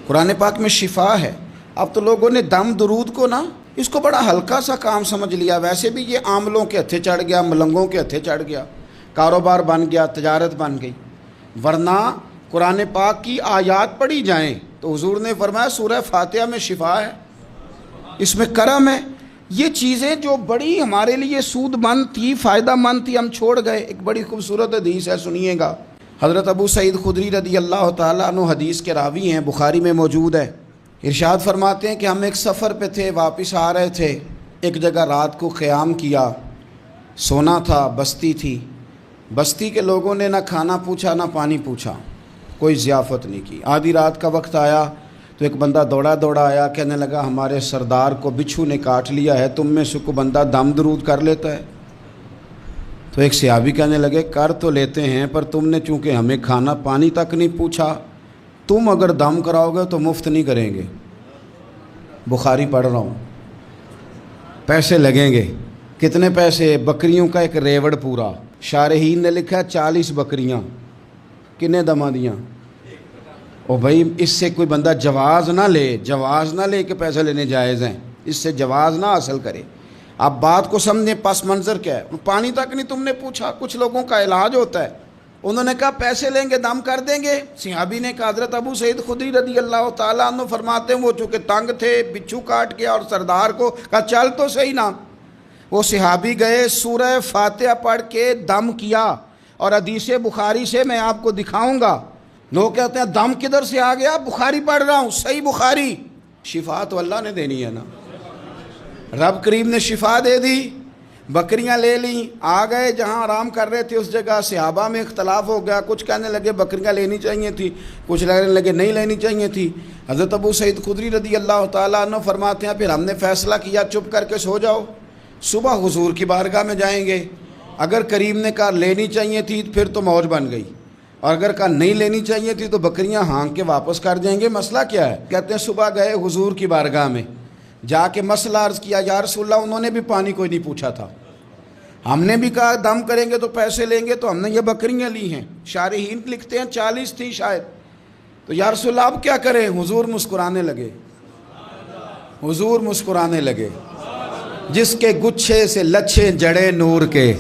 कुरान पाक में शिफा है। अब तो लोगों ने दम दुरूद को ना इसको बड़ा हल्का सा काम समझ लिया। वैसे भी ये आमलों के हथे चढ़ गया, मलंगों के हथे चढ़ गया, कारोबार बन गया, तजारत बन गई। वरना कुरान पाक की आयात पढ़ी जाएं तो हुजूर ने फरमाया सूरह फातिहा में शिफा है, इसमें करम है। ये चीज़ें जो बड़ी हमारे लिए सूदमंद थी, फ़ायदामंद थी, हम छोड़ गए। एक बड़ी खूबसूरत हदीस है, सुनिएगा। हज़रत अबू सईद खुदरी रदी अल्लाह ताला अन्हु हदीस के रावी हैं, बुखारी में मौजूद है। इरशाद फरमाते हैं कि हम एक सफ़र पे थे, वापस आ रहे थे, एक जगह रात को क़याम किया, सोना था, बस्ती थी। बस्ती के लोगों ने ना खाना पूछा ना पानी पूछा, कोई ज़ियाफ़त नहीं की। आधी रात का वक्त आया तो एक बंदा दौड़ा दौड़ा आया, कहने लगा हमारे सरदार को बिच्छू ने काट लिया है, तुम में से कोई बंदा दम दरूद कर लेता है? तो एक सहाबी कहने लगे कर तो लेते हैं, पर तुमने चूँकि हमें खाना पानी तक नहीं पूछा, तुम अगर दम कराओगे तो मुफ्त नहीं करेंगे। बुखारी पढ़ रहा हूँ। पैसे लगेंगे। कितने पैसे? बकरियों का एक रेवड़ पूरा। शारहीन ने लिखा 40 बकरियाँ। कितने दमा दियाँ? ओ भाई, इससे कोई बंदा जवाज़ ना ले कि पैसे लेने जायज़ हैं, इससे जवाज़ ना हासिल करे। आप बात को समझे, पस मंज़र क्या है। पानी तक नहीं तुमने पूछा। कुछ लोगों का इलाज होता है, उन्होंने कहा पैसे लेंगे दम कर देंगे। सहाबी ने कहा, हज़रत अबू सईद खुदरी रदी अल्लाह ताला अन्हु फरमाते हैं वो चूँकि तंग थे, बिच्छू काट गया, और सरदार को कहा चल तो सही ना। वो सहाबी गए, सूरह फातिहा पढ़ के दम किया, और हदीस बुखारी से मैं आपको दिखाऊंगा। लोग कहते हैं दम किधर से आ गया? बुखारी पढ़ रहा हूँ, सही बुखारी। शिफा तो अल्लाह ने देनी है ना, रब करीम ने शिफा दे दी। बकरियां ले ली, आ गए जहां आराम कर रहे थे उस जगह। सहाबा में इख्तलाफ हो गया, कुछ कहने लगे बकरियां लेनी चाहिए थी, कुछ कहने लगे नहीं लेनी चाहिए थी। हज़रत अबू सईद खुदरी रदी अल्लाह ताला अन्हु फरमाते हैं फिर हमने फ़ैसला किया चुप करके सो जाओ, सुबह हुजूर की बारगाह में जाएंगे। अगर करीम ने कहा लेनी चाहिए थी फिर तो मौज बन गई, और अगर कहा नहीं लेनी चाहिए थी तो बकरियां हाँक के वापस कर जाएंगे। मसला क्या है? कहते हैं सुबह गए हुजूर की बारगाह में, जाके मसला अर्ज़ किया, या रसूलल्लाह उन्होंने भी पानी कोई नहीं पूछा था, हमने भी कहा दम करेंगे तो पैसे लेंगे, तो हमने ये बकरियां ली हैं। शारहीन लिखते हैं 40 थी शायद। तो या रसूलल्लाह अब क्या करें? हुजूर मुस्कुराने लगे। हुजूर मुस्कुराने लगे। जिसके गुच्छे से लच्छे जड़े नूर के,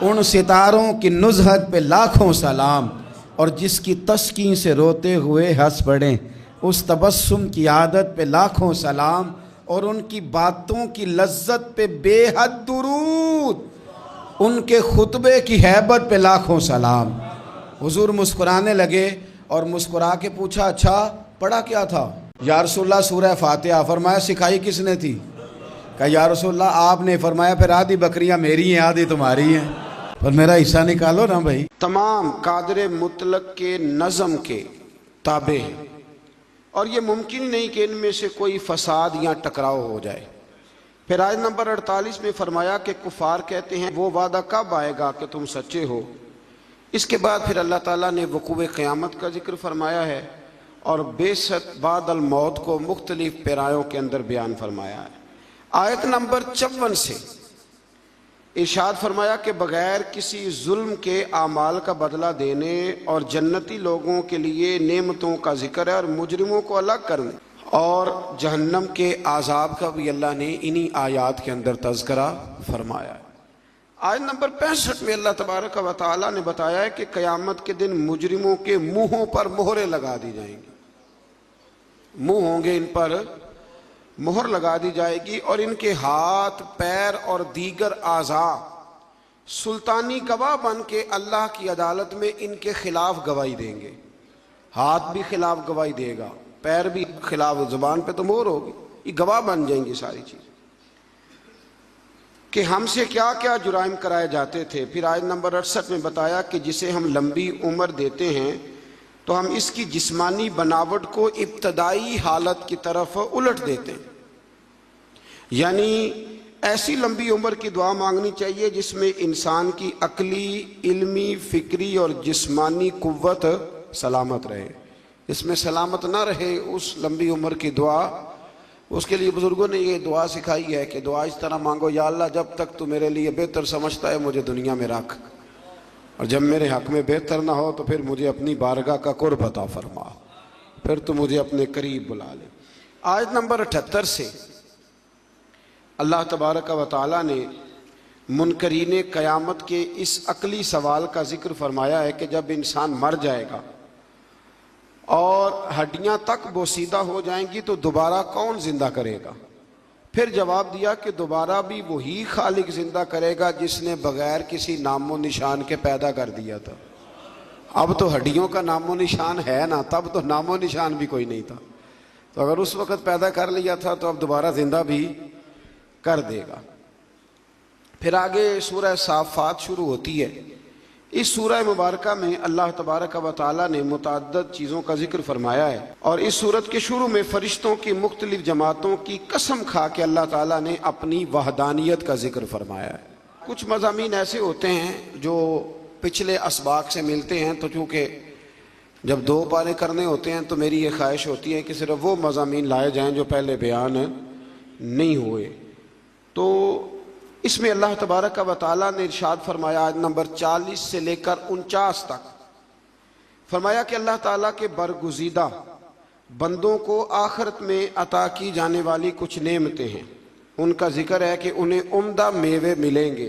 उन सितारों की नुज़हत पे लाखों सलाम, और जिसकी तस्कीन से रोते हुए हंस पड़े, उस तबस्सुम की आदत पे लाखों सलाम, और उनकी बातों की लज्जत पे बेहद दुरूद, उनके खुतबे की हैबत पे लाखों सलाम। हुजूर मुस्कुराने लगे और मुस्कुरा के पूछा अच्छा पढ़ा क्या था? या रसूलल्लाह सूरह फातिहा। फरमाया सिखाई किसने थी? कहा या रसूलल्लाह आपने। फरमाया फिर आधी बकरियां मेरी हैं आधी तुम्हारी हैं, पर मेरा हिस्सा निकालो ना भाई। तमाम कादर मुतलक के नज़म के ताबे हैं, और ये मुमकिन नहीं कि इनमें से कोई फसाद या टकराव हो जाए। फिर आयत नंबर 48 में फरमाया कि कुफार कहते हैं वो वादा कब आएगा कि तुम सच्चे हो। इसके बाद फिर अल्लाह ताला ने वक़ूए क़यामत का जिक्र फरमाया है, और बेशक बादल मौत को मुख्तलिफ पैरायों के अंदर बयान फरमाया है। आयत नंबर 54 से इरशाद फरमाया कि बग़ैर किसी जुल्म के आमाल का बदला देने और जन्नती लोगों के लिए नेमतों का जिक्र है, और मुजरिमों को अलग करने और जहन्नम के आज़ाब का भी अल्लाह ने इन्हीं आयात के अंदर तज़किरा फरमाया है। आयत नंबर 65 में अल्लाह तबारक व तआला ने बताया है कि क़यामत के दिन मुजरिमों के मुँहों पर मोहरें लगा दी जाएंगी। मुँह होंगे, इन पर मोहर लगा दी जाएगी, और इनके हाथ पैर और दीगर आज़ा सुल्तानी गवाह बन के अल्लाह की अदालत में इनके खिलाफ गवाही देंगे। हाथ भी खिलाफ गवाही देगा, पैर भी खिलाफ, जुबान पे तो मोहर होगी, ये गवाह बन जाएंगी सारी चीज़ कि हमसे क्या क्या जुराइम कराए जाते थे। फिर आयत नंबर 68 में बताया कि जिसे हम लंबी उम्र देते हैं तो हम इसकी जिस्मानी बनावट को इब्तदाई हालत की तरफ उलट देते हैं। यानी ऐसी लंबी उम्र की दुआ मांगनी चाहिए जिसमें इंसान की अकली, इल्मी, फ़िक्री और जिस्मानी कुव्वत सलामत रहे। इसमें सलामत ना रहे उस लंबी उम्र की दुआ, उसके लिए बुज़ुर्गों ने ये दुआ सिखाई है कि दुआ इस तरह मांगो, या अल्लाह जब तक तू मेरे लिए बेहतर समझता है मुझे दुनिया में रख, और जब मेरे हक़ में बेहतर ना हो तो फिर मुझे अपनी बारगाह का कुर्ब अता फरमा। फिर तो मुझे अपने करीब बुला ले। आयत नंबर 78 से अल्लाह तबारक व तआला ने मुनकरीने क़यामत के इस अकली सवाल का जिक्र फरमाया है कि जब इंसान मर जाएगा और हड्डियां तक बोसीदा हो जाएंगी तो दोबारा कौन जिंदा करेगा। फिर जवाब दिया कि दोबारा भी वही खालिक जिंदा करेगा जिसने बगैर किसी नामो निशान के पैदा कर दिया था। अब तो हड्डियों का नामो निशान है ना, तब तो नामो निशान भी कोई नहीं था। तो अगर उस वक़्त पैदा कर लिया था तो अब दोबारा जिंदा भी कर देगा। फिर आगे सूरह साफ़ात शुरू होती है। इस सूरह मुबारका में अल्लाह तबारक व तआला ने मुतअद्दिद चीज़ों का जिक्र फरमाया है और इस सूरत के शुरू में फ़रिश्तों की मुख्तलिफ जमातों की कसम खा के अल्लाह ताला ने अपनी वहदानियत का जिक्र फरमाया है। कुछ मज़ामीन ऐसे होते हैं जो पिछले असबाक से मिलते हैं, तो चूँकि जब 2 पारे करने होते हैं तो मेरी ये ख्वाहिश होती है कि सिर्फ वो मज़ामीन लाए जाएँ जो पहले बयान नहीं हुए। तो इसमें अल्लाह तबारक व तआला ने इरशाद फरमाया, आयत नंबर 40 से लेकर 49 तक फरमाया कि अल्लाह ताला के बरगुज़ीदा बंदों को आखिरत में अता की जाने वाली कुछ नेमतें हैं। उनका जिक्र है कि उन्हें उम्दा मेवे मिलेंगे।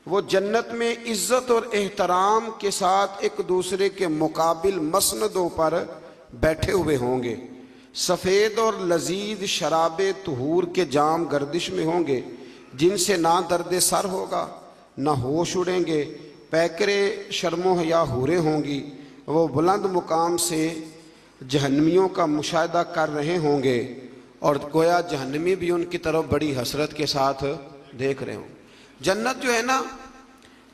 वो जन्नत में इज्जत और एहतराम के साथ एक दूसरे के मुकाबिल मसनदों पर बैठे हुए होंगे। सफ़ेद और लजीज शराबे तुहूर के जाम गर्दिश में होंगे जिनसे ना दर्द सर होगा ना होश उड़ेंगे। पैकरे शर्मो हया हूरें होंगी। वो बुलंद मुकाम से जहन्नमियों का मुशाहिदा कर रहे होंगे और गोया जहन्नमी भी उनकी तरफ बड़ी हसरत के साथ देख रहे हों। जन्नत जो है ना,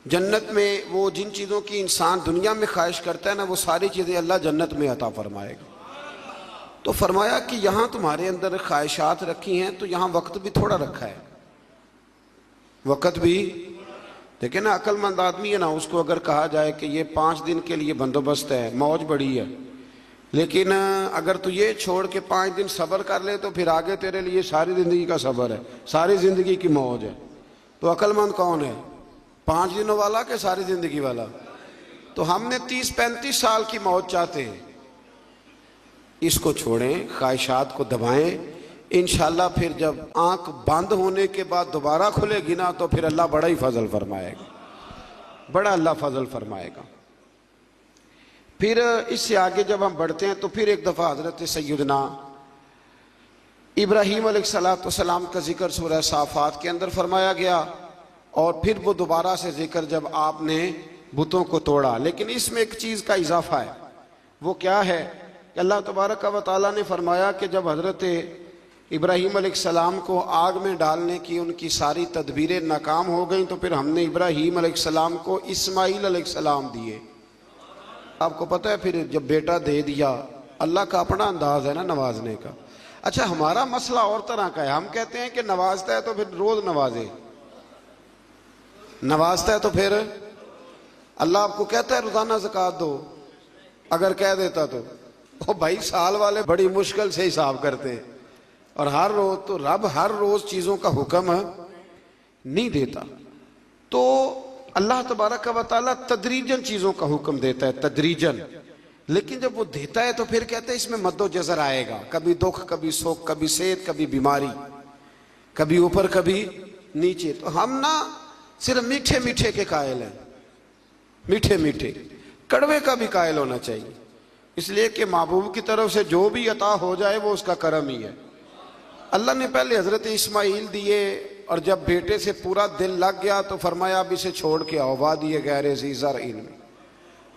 जन्नत में वो जिन चीज़ों की इंसान दुनिया में ख्वाहिश करता है ना, वो सारी चीज़ें अल्लाह जन्नत में अता फरमाएगा। तो फरमाया कि यहाँ तुम्हारे अंदर ख्वाहिशात रखी हैं तो यहाँ वक्त भी थोड़ा रखा है। वक़्त भी देखिए ना, अक्लमंद आदमी है ना, उसको अगर कहा जाए कि ये 5 दिन के लिए बंदोबस्त है, मौज बड़ी है, लेकिन अगर तू ये छोड़ के 5 दिन सब्र कर ले तो फिर आगे तेरे लिए सारी ज़िंदगी का सब्र है, सारी ज़िंदगी की मौज है। तो अक्लमंद कौन है, 5 दिनों वाला कि सारी ज़िंदगी वाला? तो हमने 30-35 साल की मौज चाहते हैं। इसको छोड़ें, ख्वाहिशात को दबाएं। इंशाल्लाह फिर जब आंख बंद होने के बाद दोबारा खुलेगी ना तो फिर अल्लाह बड़ा ही फजल फरमाएगा, बड़ा अल्लाह फजल फरमाएगा। फिर इससे आगे जब हम बढ़ते हैं तो फिर एक दफ़ा हज़रत सैयदना इब्राहीम अलैहिस्सलाम का जिक्र सूरह साफ़ात के अंदर फरमाया गया और फिर वो दोबारा से जिक्र जब आपने बुतों को तोड़ा। लेकिन इसमें एक चीज़ का इजाफा है। वो क्या है कि अल्लाह तबारक व तआला ने फरमाया कि जब हज़रत इब्राहीम अलैहिस्सलाम को आग में डालने की उनकी सारी तदबीरें नाकाम हो गई तो फिर हमने इब्राहीम अलैहिस्सलाम को इस्माईल अलैहिस्सलाम दिए। आपको पता है फिर जब बेटा दे दिया, अल्लाह का अपना अंदाज है ना नवाजने का। अच्छा, हमारा मसला और तरह का है। हम कहते हैं कि नवाजता है तो फिर रोज नवाजे, नवाजता है तो फिर अल्लाह आपको कहता है रोजाना ज़कात दो, अगर कह देता तो ओ भाई साल वाले बड़ी मुश्किल से हिसाब करते हैं और हर रोज तो रब हर रोज चीज़ों का हुक्म नहीं देता। तो अल्लाह तबारक व तआला तदरीजन चीज़ों का हुक्म देता है, तदरीजन। लेकिन जब वो देता है तो फिर कहते हैं इसमें मद्दो जज़र आएगा, कभी दुख, कभी सुख, कभी सेहत, कभी बीमारी, कभी ऊपर कभी नीचे। तो हम ना सिर्फ मीठे मीठे के कायल हैं, मीठे मीठे, कड़वे का भी कायल होना चाहिए। इसलिए कि महबूब की तरफ से जो भी अता हो जाए वो उसका करम ही है। अल्लाह ने पहले हज़रत इस्माईल दिए और जब बेटे से पूरा दिल लग गया तो फरमाया अब इसे छोड़ के आओ वादी गैर ज़ी ज़रईन में,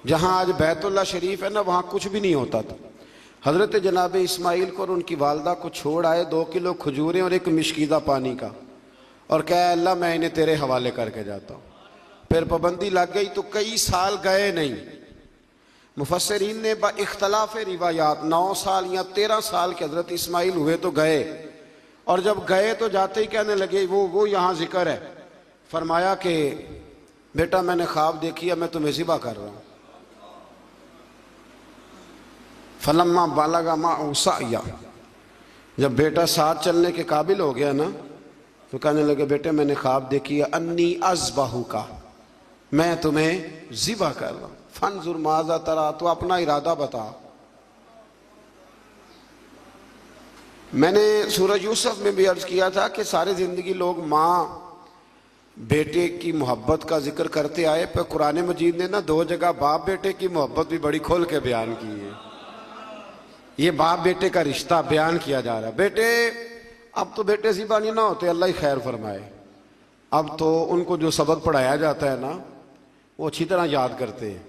जहाँ आज बैतुल्लाह शरीफ है ना, वहाँ कुछ भी नहीं होता था। हज़रत जनाब इस्माईल को और उनकी वालदा को छोड़ आए 2 किलो खजूरें और एक मिश्कीदा पानी का, और कहा अल्लाह मैं इन्हें तेरे हवाले करके जाता हूँ। फिर पाबंदी लग गई तो कई साल गए नहीं। मुफस्सिरीन ने इख्तलाफ रिवायात 9 साल या 13 साल के हज़रत इस्माईल हुए तो गए, और जब गए तो जाते ही कहने लगे वो यहाँ जिक्र है। फरमाया कि बेटा मैंने ख्वाब देखी है, मैं तुम्हें ज़िबा कर रहा हूँ। फलम्मा बालगा मा उसाया, जब बेटा साथ चलने के काबिल हो गया ना तो कहने लगे बेटे मैंने ख्वाब देखी है अन्नी अज़बाहु का, मैं तुम्हें ज़िबा कर रहा हूँ। फंजुर माज़ा तरा, तो अपना इरादा बता। मैंने सूरह यूसुफ में भी अर्ज किया था कि सारी ज़िंदगी लोग माँ बेटे की मोहब्बत का जिक्र करते आए, पर कुरान मजीद ने ना 2 जगह बाप बेटे की मोहब्बत भी बड़ी खोल के बयान की है। ये बाप बेटे का रिश्ता बयान किया जा रहा है। बेटे अब तो बेटे ज़िबानी ना होते, अल्लाह ही खैर फरमाए। अब तो उनको जो सबक पढ़ाया जाता है ना वो अच्छी तरह याद करते हैं,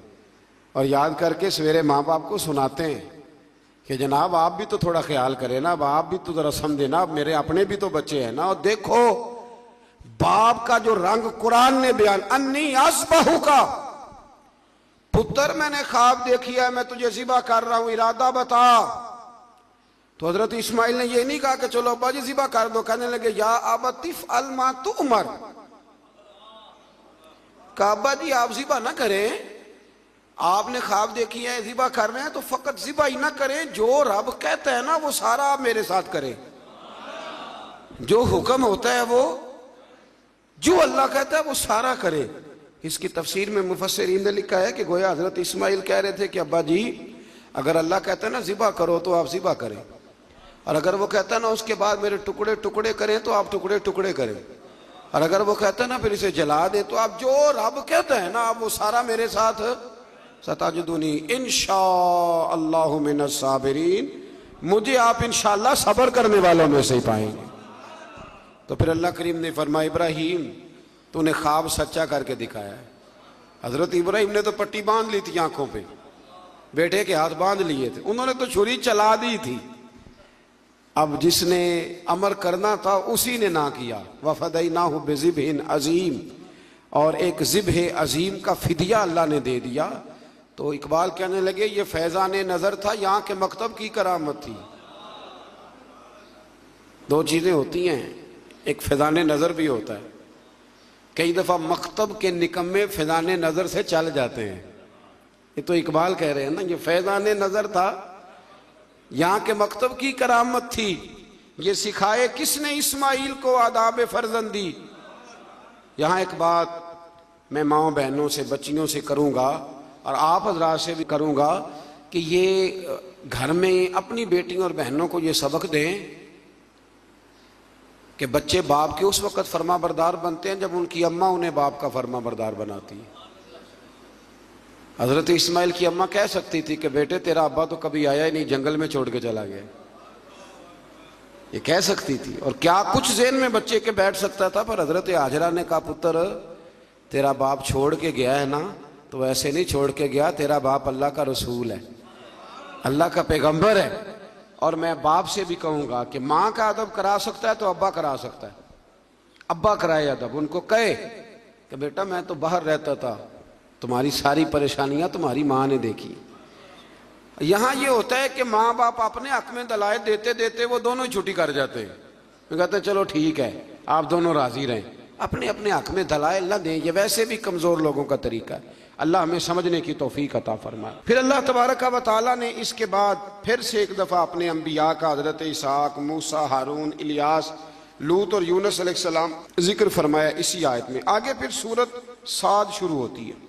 और याद करके सवेरे माँ बाप को सुनाते हैं कि जनाब आप भी तो थोड़ा ख्याल करें ना, अब आप भी तो जरा समझे ना, अब मेरे अपने भी तो बच्चे हैं ना। और देखो बाप का जो रंग कुरान ने बयान, अन्नी अस्बहू का, पुत्र मैंने ख्वाब देखी है, मैं तुझे ज़िबा कर रहा हूं, इरादा बता। तो हजरत इस्माइल ने ये नहीं कहा कि चलो अब्बा जी ज़िबा कर दो, कहने लगे या अबतिफ अलमा तु उमर, कहा अब्बा जी आप ज़िबा ना करें, आपने ख्वाब देखी है ज़िबा कर रहे हैं तो फकत ज़िबा ही ना करें, जो रब कहता है ना वो सारा आप मेरे साथ करें, जो हुक्म होता है वो, जो अल्लाह कहता है वो सारा करे। इसकी तफसीर में मुफस्सिरीन ने लिखा है कि गोया हजरत इस्माइल कह रहे थे कि अब्बा जी अगर अल्लाह कहता है ना ज़िबा करो तो आप ज़िबा करें, और अगर वो कहता है ना उसके बाद मेरे टुकड़े टुकड़े करें तो आप टुकड़े टुकड़े करें, और अगर वो कहता है ना फिर इसे जला दे तो आप जो रब कहता है ना आप वो सारा मेरे साथ सताजुदूनी इंशाअल्लाहु मिनस साबिरीन, मुझे आप इंशाअल्लाह सब्र करने वालों में से ही पाएंगे। तो फिर अल्लाह करीम ने फरमाया इब्राहीम तूने ख्वाब सच्चा करके दिखाया है। हजरत इब्राहीम ने तो पट्टी बांध ली थी आंखों पे, बेटे के हाथ बांध लिए थे, उन्होंने तो छुरी चला दी थी। अब जिसने अमर करना था उसी ने ना किया। वफदैनाहु बिज़िब्हिन अज़ीम, और एक ज़िब्ह अज़ीम का फिदिया अल्लाह ने दे दिया। तो इकबाल कहने लगे ये फैज़ान नज़र था, यहाँ के मकतब की करामत थी। 2 चीज़ें होती हैं, एक फैज़ान नज़र भी होता है। कई दफ़ा मकतब के निकम्मे फैज़ान नज़र से चल जाते हैं। ये तो इकबाल कह रहे हैं ना, ये फैज़ान नज़र था, यहाँ के मकतब की करामत थी। ये सिखाए किसने इस्माइल को आदाब फर्जंदी। यहाँ एक बात मैं माँओं बहनों से बच्चियों से करूँगा और आप हजरात से भी करूँगा कि ये घर में अपनी बेटियों और बहनों को ये सबक दें कि बच्चे बाप के उस वक़्त फर्मा बरदार बनते हैं जब उनकी अम्मा उन्हें बाप का फर्मा बरदार बनाती है। हज़रत इस्माइल की अम्मा कह सकती थी कि बेटे तेरा अब्बा तो कभी आया ही नहीं, जंगल में छोड़ के चला गया, ये कह सकती थी। और क्या कुछ ज़हन में बच्चे के बैठ सकता था, पर हज़रत हाजरा ने कहा पुत्र तेरा बाप छोड़ के गया है ना, तो ऐसे नहीं छोड़ के गया, तेरा बाप अल्लाह का रसूल है, अल्लाह का पैगंबर है। और मैं बाप से भी कहूँगा कि माँ का अदब करा सकता है तो अब्बा करा सकता है, अब्बा कराए अदब। उनको कहे कि बेटा मैं तो बाहर रहता था, तुम्हारी सारी परेशानियां तुम्हारी माँ ने देखी। यहाँ ये होता है कि माँ बाप अपने हक में दलाइल देते देते वो दोनों ही छुट्टी कर जाते हैं, वो कहते हैं चलो ठीक है आप दोनों राजी रहें, अपने अपने हक में दलाइल न दें। ये वैसे भी कमज़ोर लोगों का तरीका है। अल्लाह हमें समझने की तौफीक अता फरमाए। फिर अल्लाह तबारक व तआला ने इसके बाद फिर से एक दफ़ा अपने अम्बिया का हज़रत इसहाक, मूसा, हारून, इलियास, लूत और यूनुस अलैहिस्सलाम जिक्र फरमाया इसी आयत में। आगे फिर सूरत साद शुरू होती है।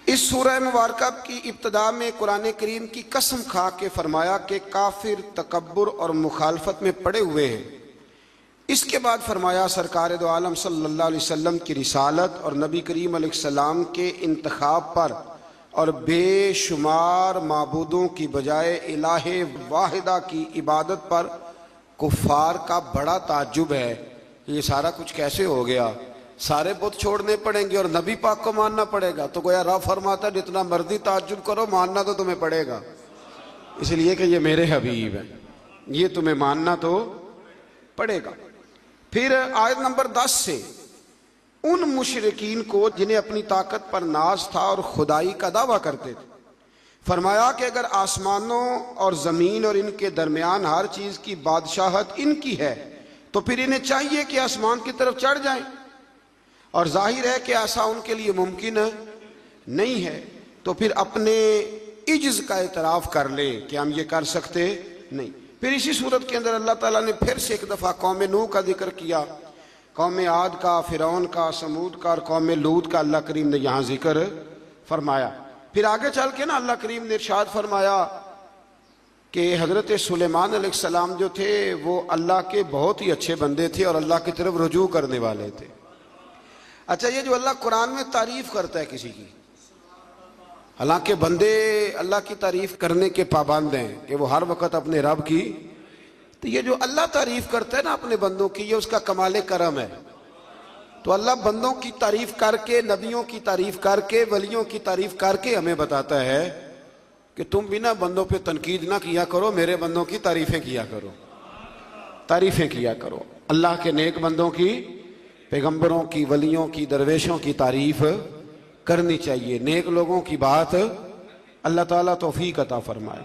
इस सूरह मुबारका की इब्तदा में कुरान करीम की कसम खा के फरमाया कि काफिर तकब्बुर और मुखालफत में पड़े हुए हैं। इसके बाद फरमाया सरकार दो आलम सल्लल्लाहु अलैहि वसल्लम की रिसालत और नबी करीम अलैहिस्सलाम के इंतखाब पर और बेशुमार माबूदों की बजाय इलाहे वाहिदा की इबादत पर कुफ़ार का बड़ा ताज्जुब है। ये सारा कुछ कैसे हो गया, सारे बुत छोड़ने पड़ेंगे और नबी पाक को मानना पड़ेगा। तो गोया रब फरमाता है जितना मर्जी ताज्जुब करो मानना तो तुम्हें पड़ेगा, इसलिए कि ये मेरे हबीब हैं, ये तुम्हें मानना तो पड़ेगा। फिर आयत नंबर 10 से उन मुशरिकीन को जिन्हें अपनी ताकत पर नाज था और खुदाई का दावा करते थे, फरमाया कि अगर आसमानों और ज़मीन और इनके दरमियान हर चीज़ की बादशाहत इनकी है तो फिर इन्हें चाहिए कि आसमान की तरफ चढ़ जाएं, और जाहिर है कि ऐसा उनके लिए मुमकिन नहीं है। तो फिर अपने इज्ज का एतराफ़ कर लें कि हम ये कर सकते नहीं। फिर इसी सूरत के अंदर अल्लाह ताला ने फिर से एक दफ़ा कौम नूह का जिक्र किया, कौम आद का, फ़िरौन का, समूद का और कौम लूत का अल्लाह करीम ने यहाँ जिक्र फरमाया। फिर आगे चल के ना अल्लाह करीम ने इरशाद फरमाया कि हज़रत सुलेमान अलैहिस्सलाम जो थे वो अल्लाह के बहुत ही अच्छे बंदे थे और अल्लाह की तरफ रुजू करने वाले थे। अच्छा, ये जो अल्लाह कुरान में तारीफ करता है किसी की, हालांकि बंदे अल्लाह की तारीफ करने के पाबंद हैं कि वो हर वक्त अपने रब की, तो ये जो अल्लाह तारीफ करता है ना अपने बंदों की, ये उसका कमाल करम है। तो अल्लाह बंदों की तारीफ करके, नबियों की तारीफ करके, वलियों की तारीफ करके हमें बताता है कि तुम बिना बंदों पे तनकीद ना किया करो, मेरे बंदों की तारीफें किया करो, तारीफें किया करो। अल्लाह के नेक बंदों की, पैगंबरों की, वलियों की, दरवेशों की तारीफ करनी चाहिए। नेक लोगों की बात अल्लाह ताला तौफीक अता फरमाए।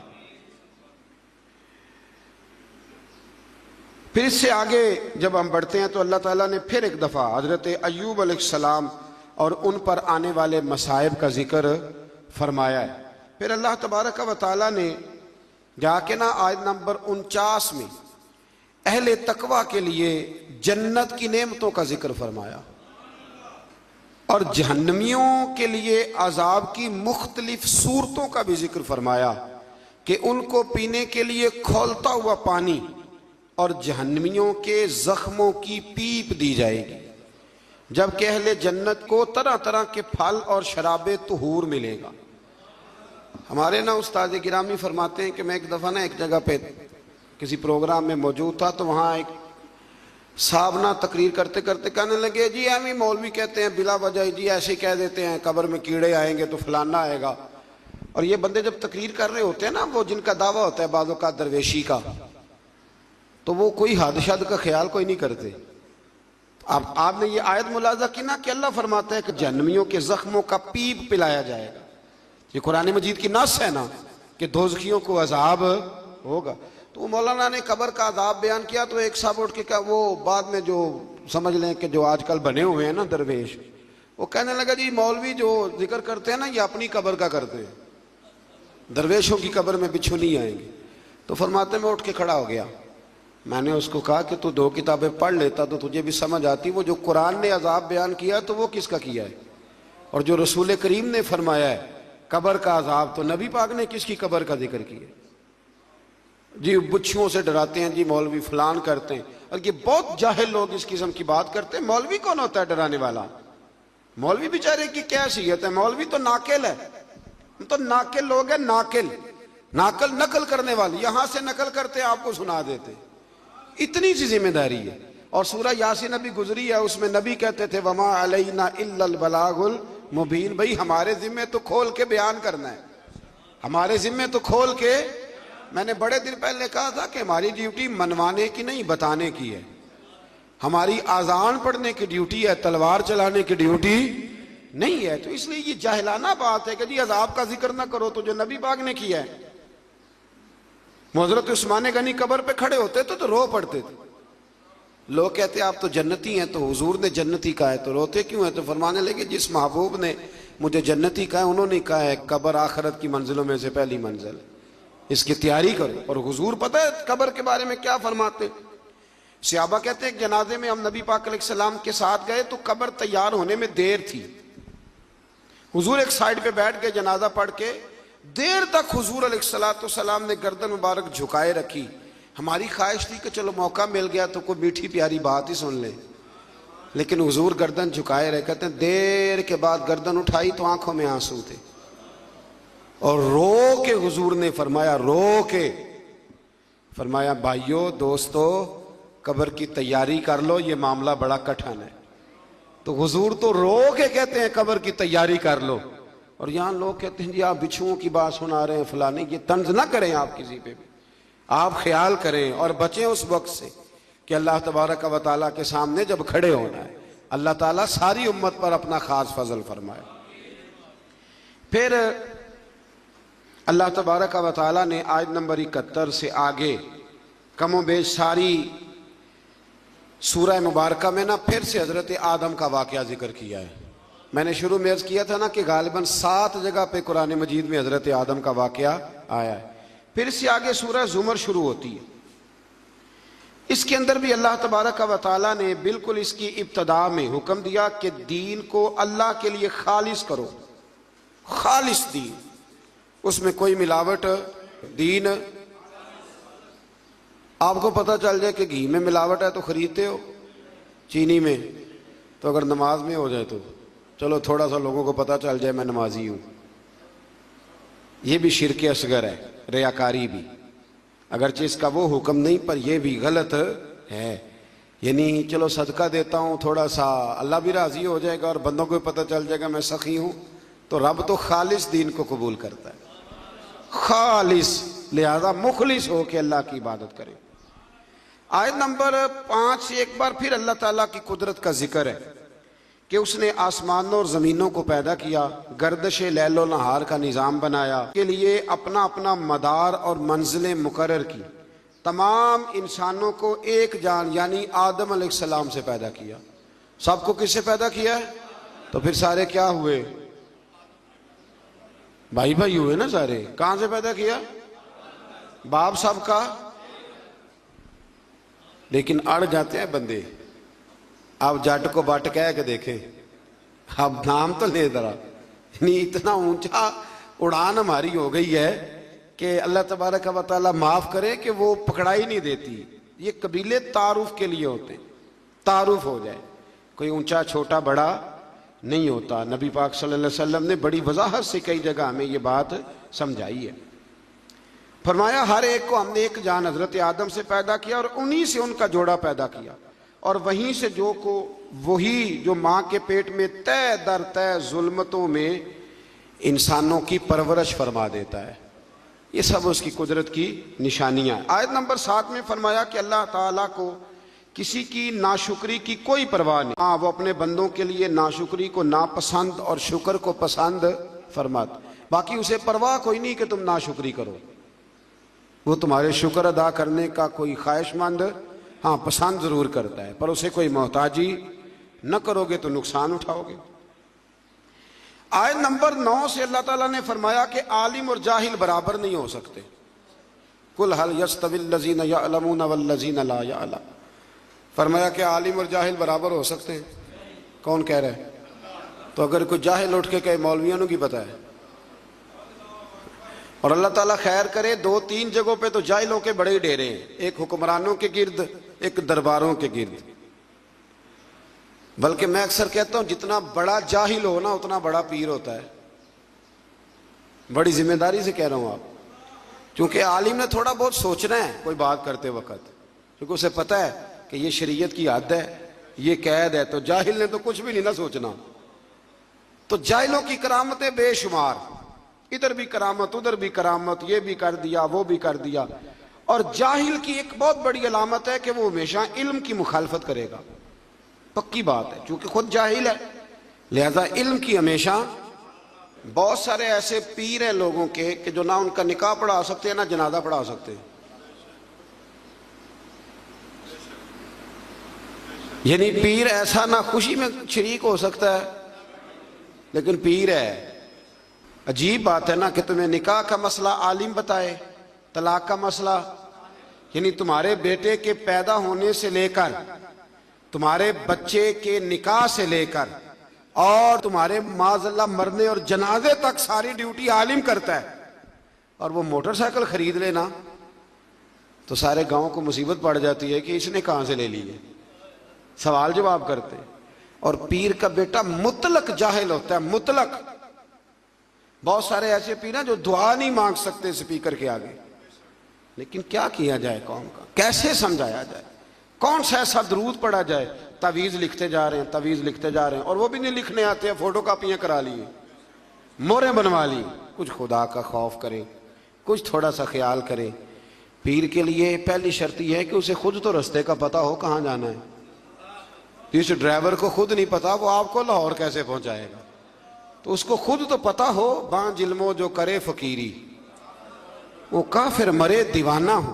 फिर इससे आगे जब हम बढ़ते हैं तो अल्लाह ताला ने फिर एक दफ़ा हज़रत अय्यूब अलैहिस्सलाम और उन पर आने वाले मसाइब का जिक्र फरमाया है। फिर अल्लाह तबारक व तआला ने जाके ना आयत नंबर 49 में अहले तकवा के लिए जन्नत की नेमतों का जिक्र फरमाया और जहन्नमियों के लिए अजाब की मुख्तलिफ सूरतों का भी जिक्र फरमाया कि उनको पीने के लिए खौलता हुआ पानी और जहन्नमियों के जख्मों की पीप दी जाएगी, जबकि अहले जन्नत को तरह तरह के फल और शराबे तुहूर मिलेगा। हमारे ना उस्ताद गिरामी फरमाते हैं कि मैं एक दफ़ा ना एक जगह पे किसी प्रोग्राम में मौजूद था, तो वहाँ एक साहब ना तकरीर करते करते कहने लगे, जी हम ही मौलवी कहते हैं बिला वजह, जी ऐसे ही कह देते हैं कब्र में कीड़े आएंगे तो फलाना आएगा। और ये बंदे जब तकरीर कर रहे होते हैं ना, वो जिनका दावा होता है बाज़ों का दरवेशी का, तो वो कोई हद शद का ख्याल कोई नहीं करते। आपने ये आयत मुलाजा की ना कि अल्लाह फरमाता है कि जहन्नमियों के जख्मों का पीप पिलाया जाएगा। ये कुरान मजीद की नस है ना कि दोज़खियों को अजाब होगा। तो मौलाना ने कब्र का अजाब बयान किया तो एक साहब उठ के क्या, वो बाद में जो समझ लें कि जो आजकल बने हुए हैं ना दरवेश, वो कहने लगा जी मौलवी जो जिक्र करते हैं ना ये अपनी कब्र का करते हैं, दरवेशों की कब्र में बिच्छू नहीं आएंगे। तो फरमाते में उठ के खड़ा हो गया। मैंने उसको कहा कि तू 2 किताबें पढ़ लेता तो तुझे भी समझ आती। वो जो कुरान ने अजाब बयान किया तो वो किसका किया है, और जो रसूल करीम ने फरमाया है कब्र का अजाब, तो नबी पाक ने किसकी कब्र का जिक्र किया। जी बिच्छुओं से डराते हैं, जी मौलवी फलान करते हैं, और ये बहुत जाहिल लोग इस किस्म की बात करते हैं। मौलवी कौन होता है डराने वाला? मौलवी बेचारे की क्या हैसियत है? मौलवी तो नाकिल है, तो नाकिल लोग हैं, नाकिल नाकल नकल करने वाले, यहां से नकल करते आपको सुना देते, इतनी सी जिम्मेदारी है। और सूरह यासीन अभी गुजरी है, उसमें नबी कहते थे वमा अलैना इल्लल बलागुल मुबीन, भाई हमारे जिम्मे तो खोल के बयान करना है, हमारे जिम्मे तो खोल के। मैंने बड़े दिन पहले कहा था कि हमारी ड्यूटी मनवाने की नहीं बताने की है, हमारी आजान पढ़ने की ड्यूटी है, तलवार चलाने की ड्यूटी नहीं है। तो इसलिए ये जाहिलाना बात है कि जी अजाब का जिक्र ना करो तो जो नबी पाक ने किया है। हज़रत उस्मान गनी कब्र पे खड़े होते थे तो रो पड़ते थे। लोग कहते आप तो जन्नती हैं, तो हुजूर ने जन्नती कहा है तो रोते क्यों है? तो फरमाने लगे जिस महबूब ने मुझे जन्नती कहा है उन्होंने कहा है कब्र आखिरत की मंजिलों में से पहली मंजिल, इसकी तैयारी करो। और हुजूर पता है कब्र के बारे में क्या फरमाते? सहाबा कहते हैं जनाजे में हम नबी पाक अलैहिस्सलाम के साथ गए तो कब्र तैयार होने में देर थी। हुजूर एक साइड पे बैठ के जनाजा पढ़ के देर तक हुजूर अलैहिस्सलाम ने गर्दन मुबारक झुकाए रखी। हमारी ख्वाहिश थी कि चलो मौका मिल गया तो कोई मीठी प्यारी बात ही सुन ले, लेकिन हुजूर गर्दन झुकाए रहे। कहते हैं देर के बाद गर्दन उठाई तो आंखों में आंसू थे, और रो के हुजूर ने फरमाया, रो के फरमाया भाइयों दोस्तों कब्र की तैयारी कर लो, ये मामला बड़ा कठिन है। तो हुजूर तो रो के कहते हैं कब्र की तैयारी कर लो, और यहां लोग कहते हैं जी आप बिच्छुओं की बात सुना रहे हैं फलाने। ये तंज ना करें आप किसी पे भी, आप ख्याल करें और बचें उस वक्त से कि अल्लाह तबारक व तआला के सामने जब खड़े होना है, अल्लाह ताला सारी उम्मत पर अपना खास फजल फरमाए। फिर अल्लाह तबारक व तआला ने आयत नंबर 71 से आगे कमो बेश सारी सूरह मुबारका में ना फिर से हजरत आदम का वाकया जिक्र किया है। मैंने शुरू में अर्ज किया था ना कि गालिबन 7 जगह पे कुरान मजीद में हजरत आदम का वाकया आया है। फिर से आगे सूरह जुमर शुरू होती है, इसके अंदर भी अल्लाह तबारक व तआला ने बिल्कुल इसकी इब्तदा में हुक्म दिया कि दीन को अल्लाह के लिए खालिस करो, खालिस दीन, उसमें कोई मिलावट दीन आपको पता चल जाए कि घी में मिलावट है तो खरीदते हो, चीनी में, तो अगर नमाज में हो जाए तो चलो थोड़ा सा लोगों को पता चल जाए मैं नमाजी हूँ, ये भी शिर्क असगर है, रियाकारी भी, अगरचे इसका वो हुक्म नहीं पर यह भी गलत है। यानी चलो सदका देता हूँ थोड़ा सा, अल्लाह भी राजी हो जाएगा और बंदों को भी पता चल जाएगा मैं सखी हूँ, तो रब तो खालिस दीन को कबूल करता है, खालिस, लिहाजा मुखलिस हो के अल्लाह की इबादत करें। आयत नंबर 5 एक बार फिर अल्लाह ताला की कुदरत का जिक्र है कि उसने आसमानों और ज़मीनों को पैदा किया, गर्दिश लैलो नहार का निज़ाम बनाया, के लिए अपना अपना मदार और मंजिलें मुकर्रर की, तमाम इंसानों को एक जान यानी आदम अलैहिस्सलाम से पैदा किया। सबको किससे पैदा किया है? तो फिर सारे क्या हुए? भाई भाई हुए ना सारे। कहां से पैदा किया? बाप सबका, लेकिन अड़ जाते हैं बंदे। अब जट को बट कह के देखें, अब नाम तो ले जरा, नहीं इतना ऊंचा उड़ान हमारी हो गई है कि अल्लाह तबारक व तआला माफ करे कि वो पकड़ाई नहीं देती। ये कबीले तारुफ के लिए होते, तारुफ हो जाए, कोई ऊंचा छोटा बड़ा नहीं होता। नबी पाक सल्लल्लाहु अलैहि वसल्लम ने बड़ी वजाहत से कई जगह हमें ये बात समझाई है। फरमाया हर एक को हमने एक जान हजरत आदम से पैदा किया और उन्हीं से उनका जोड़ा पैदा किया, और वहीं से वही जो माँ के पेट में तय दर तय जुल्मतों में इंसानों की परवरिश फरमा देता है। ये सब उसकी कुदरत की निशानियां। आयत नंबर 7 में फरमाया कि अल्लाह ताला को किसी की नाशुक्री की कोई परवाह नहीं। हाँ, वो अपने बंदों के लिए नाशुक्री को नापसंद और शुक्र को पसंद फरमाता, बाकी उसे परवाह कोई नहीं कि तुम नाशुक्री करो। वो तुम्हारे शुक्र अदा करने का कोई ख्वाहिशमंद, हाँ पसंद जरूर करता है, पर उसे कोई मोहताजी न करोगे तो नुकसान उठाओगे। आयत नंबर 9 से अल्लाह ताला ने फरमाया कि आलिम और जाहिल बराबर नहीं हो सकते। कुल हल यस्तविल लजीना यअलमून वल लजीना ला यअलम। फरमाया कि आलिम और जाहिल बराबर हो सकते हैं। कौन कह रहा है? तो अगर कोई जाहिल उठ के कहे मौलवियों की पता है, और अल्लाह ताला खैर करे 2-3 जगहों पे तो जाहिलों के बड़े ही डेरे हैं, एक हुक्मरानों के गिर्द, एक दरबारों के गिर्द। बल्कि मैं अक्सर कहता हूं जितना बड़ा जाहिल हो ना उतना बड़ा पीर होता है। बड़ी जिम्मेदारी से कह रहा हूं आप, क्योंकि आलिम ने थोड़ा बहुत सोचना है कोई बात करते वक्त, क्योंकि उसे पता है कि ये शरीयत की हद है, ये कैद है। तो जाहिल ने तो कुछ भी नहीं ना सोचना। तो जाहिलों की करामतें बेशुमार, इधर भी करामत उधर भी करामत, ये भी कर दिया वो भी कर दिया। और जाहिल की एक बहुत बड़ी अलामत है कि वो हमेशा इल्म की मुखालफत करेगा, पक्की बात है, क्योंकि खुद जाहिल है, लिहाजा इल्म की हमेशा। बहुत सारे ऐसे पीर हैं लोगों के कि जो ना उनका निकाह पढ़ा सकते हैं ना जनाजा पढ़ा सकते हैं। यानी पीर ऐसा ना खुशी में शरीक हो सकता है लेकिन पीर है। अजीब बात है ना कि तुम्हें निकाह का मसला आलिम बताए, तलाक का मसला, यानी तुम्हारे बेटे के पैदा होने से लेकर तुम्हारे बच्चे के निकाह से लेकर और तुम्हारे माज़अल्लाह मरने और जनाजे तक सारी ड्यूटी आलिम करता है। और वो मोटरसाइकिल खरीद लेना तो सारे गांव को मुसीबत पड़ जाती है कि इसने कहां से ले ली है, सवाल जवाब करते। और पीर का बेटा मुतलक जाहिल होता है, मुतलक। बहुत सारे ऐसे पीर हैं जो दुआ नहीं मांग सकते स्पीकर के आगे। लेकिन क्या किया जाए कौम का, कैसे समझाया जाए, कौन सा ऐसा दरूद पढ़ा जाए? तवीज़ लिखते जा रहे हैं, तवीज़ लिखते जा रहे हैं, और वो भी नहीं लिखने आते हैं, फोटो कापियां करा लिए, मोहरें बनवा ली। कुछ खुदा का खौफ करें, कुछ थोड़ा सा ख्याल करें। पीर के लिए पहली शर्त यह है कि उसे खुद तो रास्ते का पता हो कहाँ जाना है। इस ड्राइवर को खुद नहीं पता, वो आपको लाहौर कैसे पहुंचाएगा? तो उसको खुद तो पता हो। बां जिल्मो जो करे फकीरी, वो काफिर मरे दीवाना हो।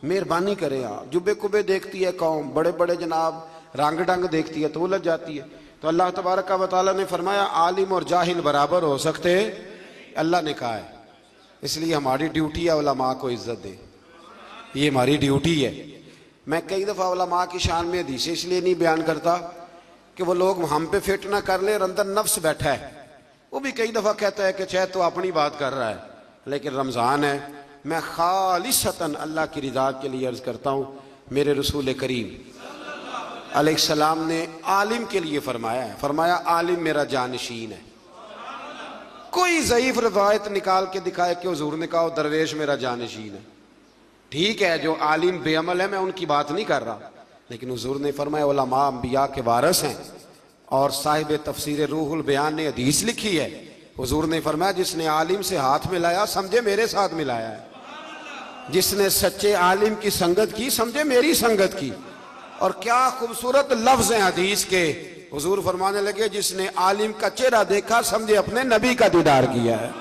मेहरबानी करें आप। जुबे कुबे देखती है कौम, बड़े बड़े जनाब रंग डंग देखती है तो उलझ जाती है। तो अल्लाह तबारक व तआला ने फरमाया आलिम और जाहिल बराबर हो सकते, अल्लाह ने कहा है। इसलिए हमारी ड्यूटी है उलमा को इज्जत दे, ये हमारी ड्यूटी है। मैं कई दफ़ा उलमा की शान में हदीसें इसलिए नहीं बयान करता कि वो लोग हम पे फिट ना कर ले और अंदर नफ्स बैठा है। वो भी कई दफ़ा कहता है कि चाहे तो अपनी बात कर रहा है, लेकिन रमज़ान है, मैं खालिसतन अल्लाह की रिदा के लिए अर्ज करता हूँ। मेरे रसूल करीम अलैहिस्सलाम ने आलिम के लिए फरमाया है, फरमाया आलिम मेरा जानशीन है। कोई ज़ईफ रवायत निकाल के दिखाए कि हुजूर ने कहा दरवेश मेरा जानशीन है। ठीक है, जो आलिम बेअमल है मैं उनकी बात नहीं कर रहा, लेकिन हुजूर ने फरमाया उलमा अंबिया के वारिस हैं। और साहिब तफसीर रूहुल बयान ने हदीस लिखी है, हुजूर ने फरमाया जिसने आलिम से हाथ मिलाया समझे मेरे साथ मिलाया है, जिसने सच्चे आलिम की संगत की समझे मेरी संगत की। और क्या खूबसूरत लफ्ज हैं हदीस के। हुजूर फरमाने लगे जिसने आलिम का चेहरा देखा समझे अपने नबी का दीदार किया है।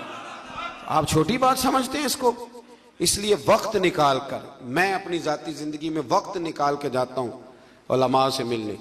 आप छोटी बात समझते हैं इसको। इसलिए वक्त निकाल कर मैं अपनी जाती जिंदगी में वक्त निकाल के जाता हूं उलमा से मिलने।